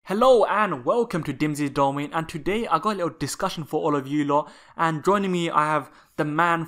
Hello and welcome to Dimsy's Domain, and today I got a little discussion for all of you lot, and joining me I have the man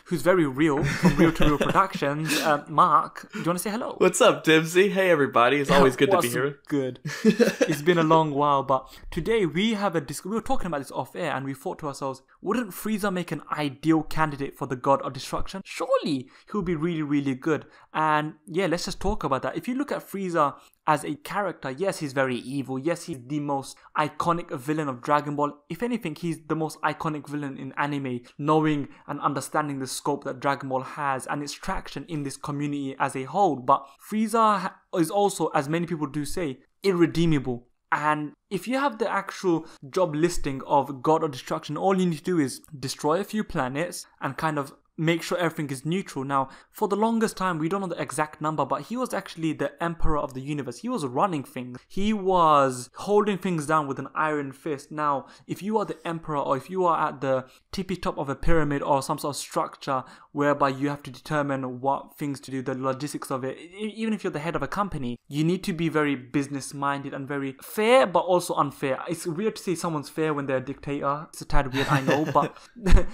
who's very real, from Real to Real Productions, Mark. Do you want to say hello? What's up, Dimsy? Hey everybody, it's always good to be here. Good. It's been a long while, but today we have we were talking about this off air and we thought to ourselves, wouldn't Frieza make an ideal candidate for the God of Destruction? Surely he would be really, really good. And yeah, let's just talk about that. If you look at Frieza as a character, yes, he's very evil. Yes, he's the most iconic villain of Dragon Ball. If anything, he's the most iconic villain in anime, knowing and understanding the scope that Dragon Ball has and its traction in this community as a whole. But Frieza is also, as many people do say, irredeemable. And if you have the actual job listing of God of Destruction, all you need to do is destroy a few planets and kind of make sure everything is neutral. Now, for the longest time, we don't know the exact number, but he was actually the emperor of the universe. He was running things. He was holding things down with an iron fist. Now, if you are the emperor, or if you are at the tippy top of a pyramid or some sort of structure whereby you have to determine what things to do, the logistics of it, even if you're the head of a company, you need to be very business minded and very fair, but also unfair. It's weird to say someone's fair when they're a dictator. It's a tad weird, I know, but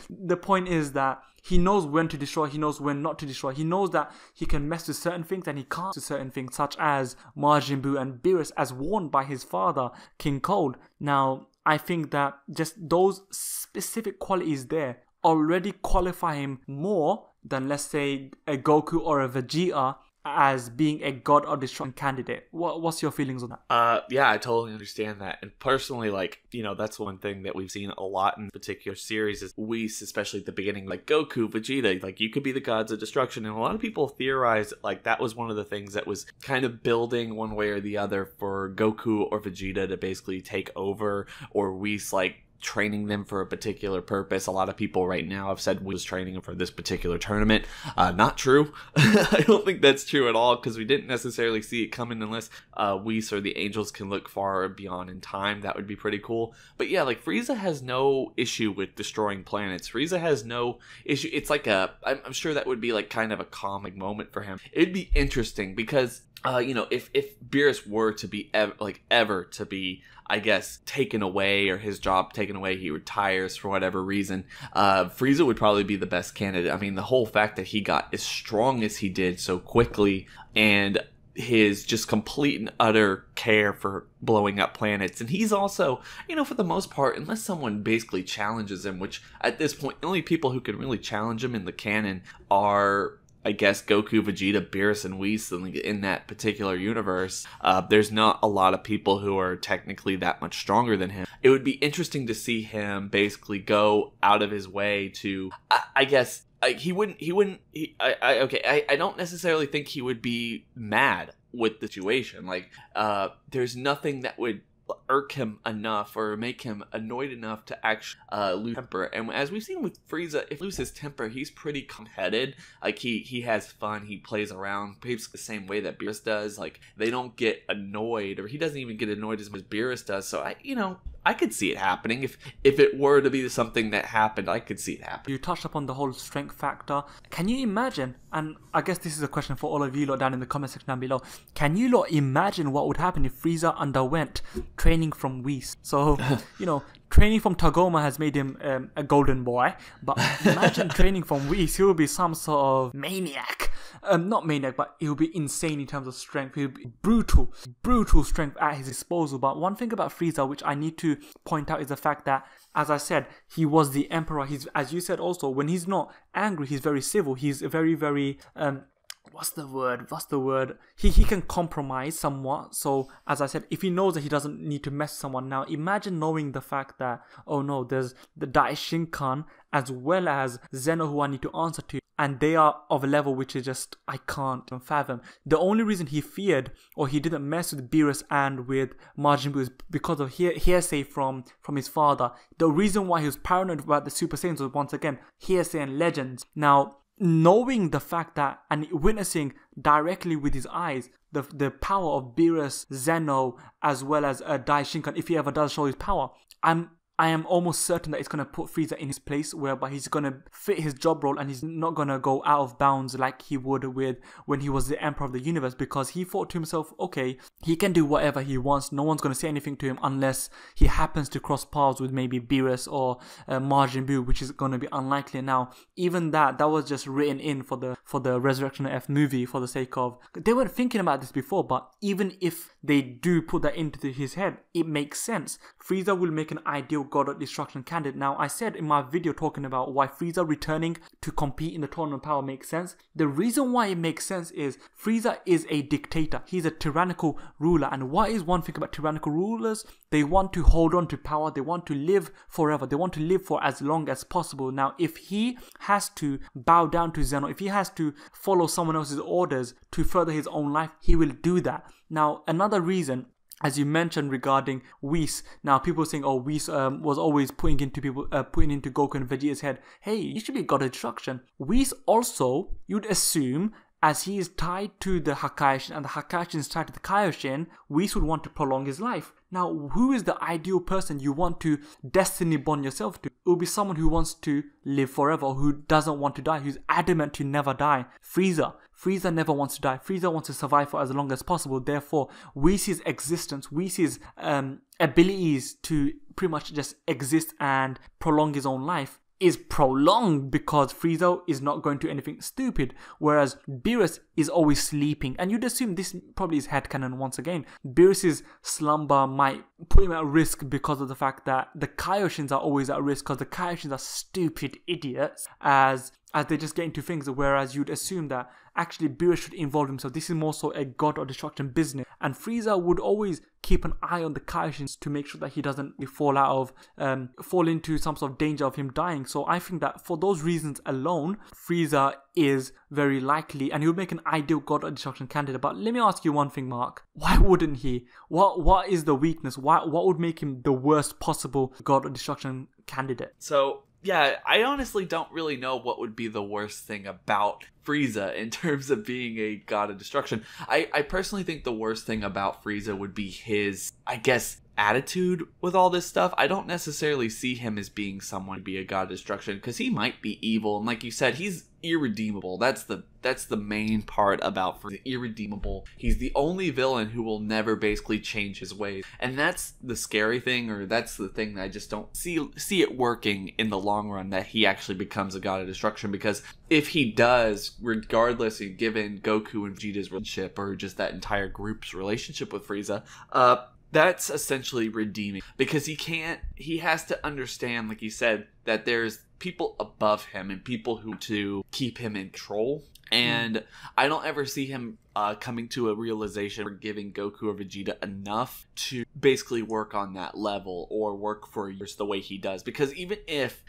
the point is that he knows when to destroy, he knows when not to destroy. He knows that he can mess with certain things and he can't with certain things, such as Majin Buu and Beerus, as warned by his father, King Cold. Now, I think that just those specific qualities there already qualify him more than, let's say, a Goku or a Vegeta as being a God of Destruction candidate. What's your feelings on that? Yeah, I totally understand that. And personally, that's one thing that we've seen a lot in particular series is Whis, especially at the beginning, like Goku, Vegeta, you could be the gods of destruction. And a lot of people theorize that was one of the things that was kind of building one way or the other for Goku or Vegeta to basically take over, or Whis, training them for a particular purpose. A lot of people right now have said we was training them for this particular tournament. Not true. I don't think that's true at all, because we didn't necessarily see it coming unless Whis or the Angels can look far beyond in time. That would be pretty cool. But yeah, Frieza has no issue with destroying planets. Frieza has no issue. It's I'm sure that would be kind of a comic moment for him. It'd be interesting because if Beerus were to be ever to be, I guess, taken away, or his job taken away, he retires for whatever reason, Frieza would probably be the best candidate. I mean, the whole fact that he got as strong as he did so quickly, and his just complete and utter care for blowing up planets. And he's also, for the most part, unless someone basically challenges him, which at this point, the only people who can really challenge him in the canon are, I guess, Goku, Vegeta, Beerus, and Whis in that particular universe. There's not a lot of people who are technically that much stronger than him. It would be interesting to see him basically go out of his way to, I guess, I don't necessarily think he would be mad with the situation. There's nothing that would irk him enough or make him annoyed enough to actually lose temper. And as we've seen with Frieza, if he loses his temper, he's pretty calm-headed. He has fun, he plays around, basically the same way that Beerus does. They don't get annoyed, or he doesn't even get annoyed as much as Beerus does. So I could see it happening. If it were to be something that happened, I could see it happen. You touched upon the whole strength factor. Can you imagine, and I guess this is a question for all of you lot down in the comment section down below, can you lot imagine what would happen if Frieza underwent training from Whis? So, training from Tagoma has made him a golden boy, but imagine training from Whis, he will be some sort of maniac. Not maniac, but he'll be insane in terms of strength. He'll be brutal strength at his disposal. But one thing about Frieza, which I need to point out, is the fact that, as I said, he was the emperor. He's, as you said also, when he's not angry, he's very civil. He's very, very, what's the word? He can compromise somewhat. So, as I said, if he knows that he doesn't need to mess with someone, now imagine knowing the fact that, oh no, there's the Daishinkan as well as Zeno who I need to answer to, and they are of a level which is just, I can't fathom. The only reason he feared, or he didn't mess with Beerus and with Majin Buu, is because of hearsay from his father. The reason why he was paranoid about the Super Saiyans was, once again, hearsay and legends. Now, knowing the fact that, and witnessing directly with his eyes, the power of Beerus, Zeno, as well as Daishinkan, if he ever does show his power, I'm I am almost certain that it's going to put Frieza in his place, whereby he's going to fit his job role and he's not going to go out of bounds like he would with when he was the Emperor of the Universe, because he thought to himself, okay, he can do whatever he wants. No one's going to say anything to him unless he happens to cross paths with maybe Beerus or Majin Buu, which is going to be unlikely. Now, even that was just written in for the Resurrection of F movie for the sake of, they weren't thinking about this before, but even if they do put that into his head, it makes sense. Frieza will make an ideal God of Destruction candidate. Now, I said in my video talking about why Frieza returning to compete in the Tournament of Power makes sense. The reason why it makes sense is Frieza is a dictator. He's a tyrannical ruler. And what is one thing about tyrannical rulers? They want to hold on to power. They want to live forever. They want to live for as long as possible. Now, if he has to bow down to Zeno, if he has to follow someone else's orders to further his own life, he will do that. Now, another reason, as you mentioned regarding Whis, now people saying, oh, Whis was always putting into Goku and Vegeta's head, hey, you should be God of Destruction. Whis also, you'd assume, as he is tied to the Hakaishin and the Hakaishin is tied to the Kaioshin, Whis would want to prolong his life. Now, who is the ideal person you want to destiny bond yourself to? It will be someone who wants to live forever, who doesn't want to die, who's adamant to never die. Frieza. Frieza never wants to die. Frieza wants to survive for as long as possible. Therefore, Whis' existence, Whis' abilities to pretty much just exist and prolong his own life is prolonged because Frieza is not going to do anything stupid, whereas Beerus is always sleeping. And you'd assume this probably is headcanon once again. Beerus' slumber might put him at risk because of the fact that the Kaioshins are always at risk, because the Kaioshins are stupid idiots as they just get into things, whereas you'd assume that actually Beerus should involve himself. This is more so a God of Destruction business, and Frieza would always keep an eye on the Kaioshins to make sure that he doesn't fall into some sort of danger of him dying. So I think that for those reasons alone, Frieza is very likely, and he would make an ideal God of Destruction candidate. But let me ask you one thing, Mark. Why wouldn't he? What is the weakness? What would make him the worst possible God of Destruction candidate? So, yeah, I honestly don't really know what would be the worst thing about Frieza in terms of being a God of Destruction. I personally think the worst thing about Frieza would be his, I guess, attitude with all this stuff. I don't necessarily see him as being someone to be a God of Destruction, because he might be evil, and like you said, he's irredeemable. That's the main part about Frieza. Irredeemable. He's the only villain who will never basically change his ways, and that's the scary thing, or that's the thing that I just don't see it working in the long run, that he actually becomes a God of Destruction. Because if he does, regardless of given Goku and Vegeta's relationship, or just that entire group's relationship with Frieza, that's essentially redeeming, because he has to understand, like you said, that there's people above him and people who to keep him in control. And I don't ever see him coming to a realization or giving Goku or Vegeta enough to basically work on that level or work for years the way he does. Because even if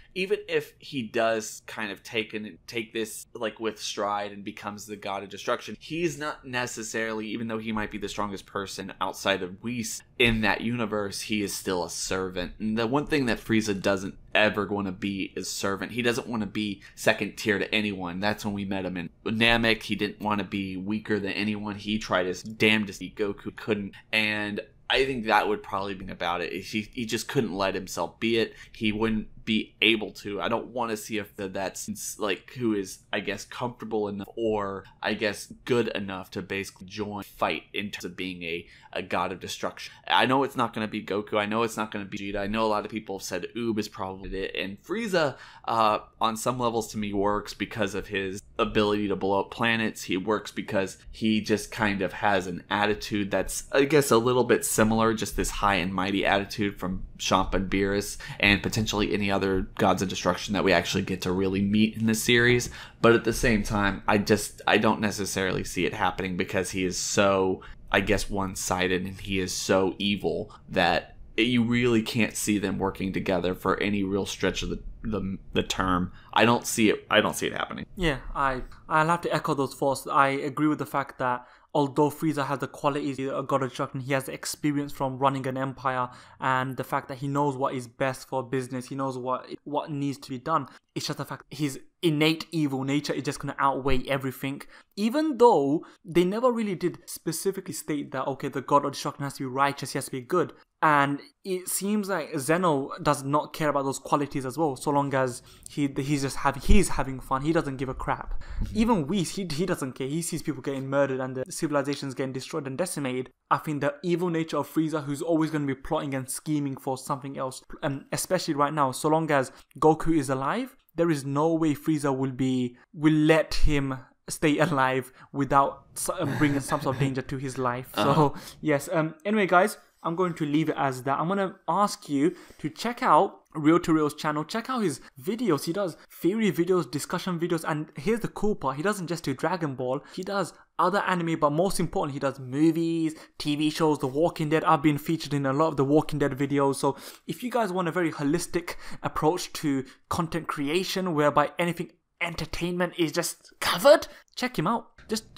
he does kind of take this like with stride and becomes the God of Destruction, he's not necessarily, even though he might be the strongest person outside of Whis in that universe, he is still a servant. And the one thing that Frieza doesn't ever want to be is servant. He doesn't want to be second tier to anyone. That's when we met him in Namek. He didn't want to be weaker than anyone. He tried his damnedest. Goku couldn't. And I think that would probably be about it. He just couldn't let himself be it. He wouldn't be able to. I don't want to see if that's like who is, I guess, comfortable enough or I guess good enough to basically join fight in terms of being a God of Destruction. I know it's not going to be Goku. I know it's not going to be Vegeta. I know a lot of people have said Oob is probably it. And Frieza, on some levels to me, works because of his ability to blow up planets. He works because he just kind of has an attitude that's, I guess, a little bit similar, just this high and mighty attitude from Champa and Beerus, and potentially any other Gods of Destruction that we actually get to really meet in this series. But at the same time, I don't necessarily see it happening because he is so, I guess, one-sided, and he is so evil that you really can't see them working together for any real stretch of the term. I don't see it happening. Yeah, I'll have to echo those thoughts. I agree with the fact that although Frieza has the qualities of a God of Destruction, he has the experience from running an empire, and the fact that he knows what is best for business, he knows what needs to be done. It's just the fact that his innate evil nature is just going to outweigh everything. Even though they never really did specifically state that, okay, the God of Destruction has to be righteous, he has to be good. And it seems like Zeno does not care about those qualities as well, so long as he's having fun. He doesn't give a crap. Even Whis, he doesn't care. He sees people getting murdered and the civilizations getting destroyed and decimated. I think the evil nature of Frieza, who's always going to be plotting and scheming for something else, especially right now, so long as Goku is alive, there is no way Frieza will let him stay alive without bringing some sort of danger to his life. So yes, anyway guys, I'm going to leave it as that. I'm going to ask you to check out Real to Real's channel. Check out his videos. He does theory videos, discussion videos, and here's the cool part. He doesn't just do Dragon Ball. He does other anime, but most importantly, he does movies, TV shows, The Walking Dead. I've been featured in a lot of The Walking Dead videos. So if you guys want a very holistic approach to content creation, whereby anything entertainment is just covered, check him out. Just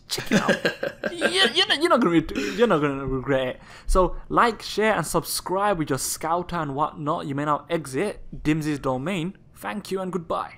check it out. You're not gonna regret it. So like, share, and subscribe with your scouter and whatnot. You may now exit Dimsy's domain. Thank you and goodbye.